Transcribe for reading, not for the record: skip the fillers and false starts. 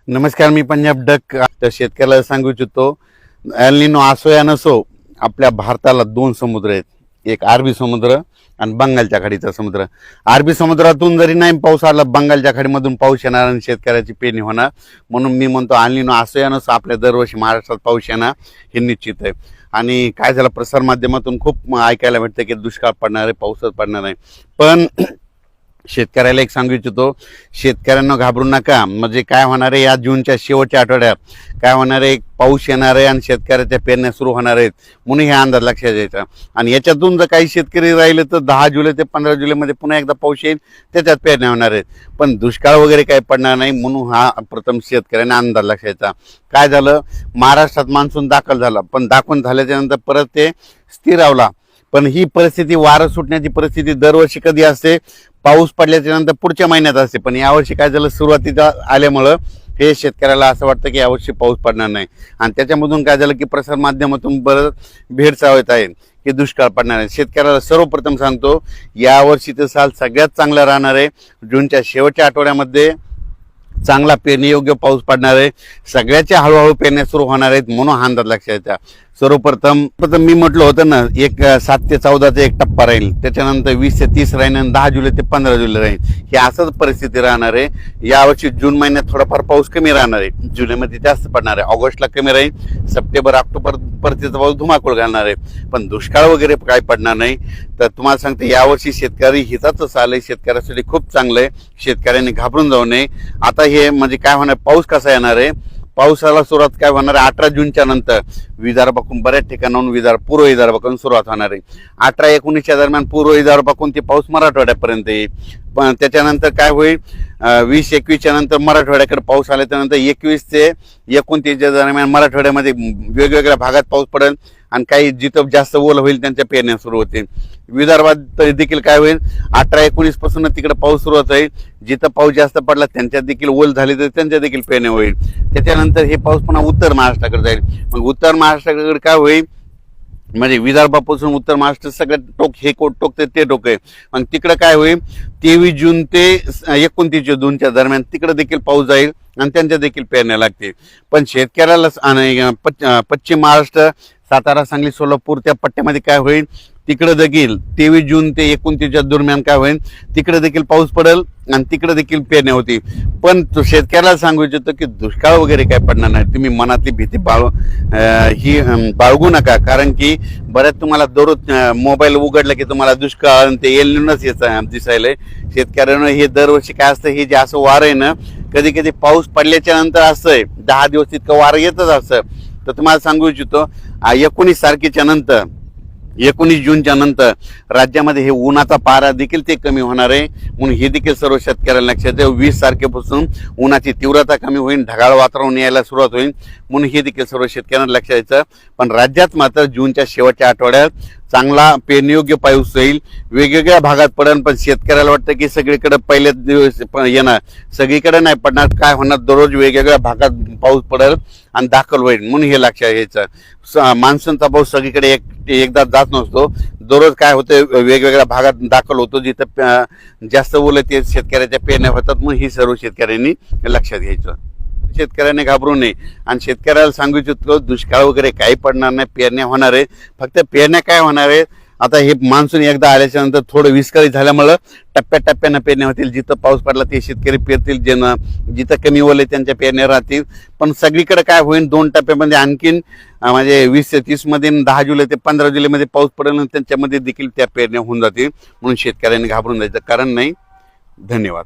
नमस्कार, मी पंजाब डक. तर शेतकऱ्याला सांगू इच्छितो, एल निनो असो या नसो, आपल्या भारताला दोन समुद्र आहेत. एक अरबी समुद्र आणि बंगालच्या खाडीचा समुद्र. अरबी समुद्रातून जरी नाही पाऊस आला, बंगालच्या खाडीमधून पाऊस येणार आणि शेतकऱ्याची पेरणी होणार. म्हणून मी म्हणतो, एल निनो असो या नसो, आपल्या दरवर्षी महाराष्ट्रात पाऊस येणार हे निश्चित आहे. आणि काय झालं, प्रसार माध्यमातून खूप ऐकायला भेटतं की दुष्काळ पडणार आहे, पाऊसच पडणार आहे. पण शेतकऱ्याला एक सांगू इच्छितो, शेतकऱ्यांना घाबरू नका. म्हणजे काय होणार आहे, या जूनच्या शेवटच्या आठवड्यात काय होणार आहे, पाऊस येणार आहे आणि शेतकऱ्याच्या पेरण्या सुरू होणार आहेत, म्हणून हे अंदाज लक्षात द्यायचा. आणि याच्यातून जर काही शेतकरी राहिले तर 10 जुलै ते 15 जुलैमध्ये पुन्हा एकदा पाऊस येईल, त्याच्यात पेरण्या होणार आहेत. पण दुष्काळ वगैरे काही पडणार नाही, म्हणून हा प्रथम शेतकऱ्यांना अंदाज लक्षायचा. काय झालं, महाराष्ट्रात मान्सून दाखल झाला, पण दाखवून झाल्याच्या नंतर परत ते स्थिरावला. पण ही परिस्थिती, वारं सुटण्याची परिस्थिती दरवर्षी कधी असते, पाऊस पडल्याच्या नंतर पुढच्या महिन्यात असते. पण यावर्षी काय झालं, सुरुवातीला आल्यामुळं हे शेतकऱ्याला असं वाटतं की यावर्षी पाऊस पडणार नाही. आणि त्याच्यामधून काय झालं की प्रसार माध्यमातून बरंच भेडसावत आहे की दुष्काळ पडणार आहे. शेतकऱ्याला सर्वप्रथम सांगतो, यावर्षीचं साल सगळ्यात चांगलं राहणार आहे. जूनच्या शेवटच्या आठवड्यामध्ये चांगला पेरणीयोग्य पाऊस पडणार आहे. सगळ्याच्या हळूहळू पेरण्या सुरू होणार आहेत, म्हणून हा अंदाज लक्षात द्या. सर्वप्रथम मी म्हटलं होतं ना, एक 7 ते 14चा एक टप्पा राहील, त्याच्यानंतर 20 ते 30 राहील आणि 10 जुलै ते 15 जुलै राहील. ही असंच परिस्थिती राहणार आहे. यावर्षी जून महिन्यात थोडाफार पाऊस कमी राहणार आहे, जुलैमध्ये जास्त पडणार आहे, ऑगस्टला कमी राहील, सप्टेंबर ऑक्टोबर परतीचा पाऊस धुमाकूळ घालणार आहे. पण दुष्काळ वगैरे काय पडणार नाही. तर तुम्हाला सांगते, यावर्षी शेतकरी हिताचं साल आहे, शेतकऱ्यासाठी खूप चांगलं आहे. शेतकऱ्यांनी घाबरून जाऊ नये. आता हे म्हणजे काय होणार, पाऊस कसा येणार आहे, पावसाला सुरुवात काय होणार आहे, 18 जूनच्या नंतर विदर्भाकडून बऱ्याच ठिकाणाहून पूर्व विदर्भाकडून सुरुवात होणार आहे. 18-19च्या दरम्यान पूर्व विदर्भाकडून ते पाऊस मराठवाड्यापर्यंत येईल. पण त्याच्यानंतर काय होईल, 20-21च्या नंतर मराठवाड्याकडे पाऊस आल्याच्यानंतर 21 ते 29च्या दरम्यान मराठवाड्यामध्ये वेगवेगळ्या भागात पाऊस पडेल आणि काही जिथं जास्त ओल होईल त्यांच्या पेरण्या सुरू होतील. विदर्भात देखील काय होईल, 18-19 पासून तिकडे पाऊस सुरुवात होईल. जिथं पाऊस जास्त पडला त्यांच्यात देखील ओल झाली तर त्यांच्या देखील पेरण्या होईल. त्याच्यानंतर हे पाऊस पुन्हा उत्तर महाराष्ट्राकडे जाईल. मग उत्तर महाराष्ट्राकडे काय होईल, म्हणजे विदर्भापासून उत्तर महाराष्ट्र सगळं टोक, हे टोकते ते टोक आहे. मग तिकडं काय होईल, 23 जून ते 29 जूनच्या दरम्यान तिकडे देखील पाऊस जाईल आणि त्यांच्या देखील पेरण्या लागतील. पण शेतकऱ्याला पश्चिम महाराष्ट्र, सातारा, सांगली, सोलापूर त्या पट्ट्यामध्ये काय होईल, तिकडे देखील 23 जून ते 29च्या दरम्यान काय होईल, तिकडे देखील पाऊस पडेल आणि तिकडे देखील पेरण्या होती. पण तो शेतकऱ्याला सांगू इच्छितो की दुष्काळ वगैरे काय पडणार नाही. तुम्ही मनातली भीती बाळगू नका. कारण की बऱ्याच तुम्हाला दररोज मोबाईल उघडला की तुम्हाला दुष्काळ आणि ते एल निनोच दिसायलंय. शेतकऱ्यांना हे दरवर्षी काय असतं, हे जे असं वारं आहे ना, कधी कधी पाऊस पडल्याच्या नंतर असं आहे 10 दिवस इतकं वारं येतच असं. तर तुम्हाला सांगू इच्छितो, 19 तारखेच्या नंतर, 19 जूनच्या नंतर राज्यामध्ये हे उन्हाचा पारा देखील ते कमी होणार आहे. म्हणून हे देखील सर्व शेतकऱ्यांना लक्षात ठेवा. 20 तारखेपासून उन्हाची तीव्रता कमी होईल, ढगाळ वातावरण यायला सुरुवात होईल, म्हणून हे देखील सर्व शेतकऱ्यांना लक्षात द्यायचं. पण राज्यात मात्र जूनच्या शेवटच्या आठवड्यात चांगला पेरणीयोग्य पाऊस होईल, वेगवेगळ्या भागात पडेल. पण शेतकऱ्याला वाटतं की सगळीकडे पहिलेच दिवस येणार, सगळीकडे नाही पडणार. काय होणार, दररोज वेगवेगळ्या भागात पाऊस पडेल आणि दाखल होईल, म्हणून हे लक्षात घ्यायचं. मान्सूनचा पाऊस सगळीकडे एकदा जात नसतो, दररोज काय होतं, वेगवेगळ्या भागात दाखल होतो. जिथं जास्त ओलं ते शेतकऱ्याच्या पेरण्या होतात, म्हणून ही सर्व शेतकऱ्यांनी लक्षात घ्यायचं. शेतकऱ्याने घाबरू नये. आणि शेतकऱ्याला सांगू इच्छितो, दुष्काळ वगैरे काही पडणार नाही, पेरण्या होणार आहे. फक्त पेरण्या काय होणार आहे, आता हे मान्सून एकदा आल्याच्या नंतर थोडं विस्कळीत झाल्यामुळं टप्प्याटप्प्यानं पेरण्या होतील. जिथं पाऊस पडला ते शेतकरी पेरतील, जिथं कमी ओले त्यांच्या पेरण्या राहतील. पण सगळीकडे काय होईल, 2 टप्प्यामध्ये आणखीन म्हणजे 20 ते 30 मध्ये 10 जुलै ते 15 जुलैमध्ये पाऊस पडेल आणि त्यांच्यामध्ये देखील त्या पेरण्या होऊन जातील. म्हणून शेतकऱ्यांनी घाबरून जायचं कारण नाही. धन्यवाद.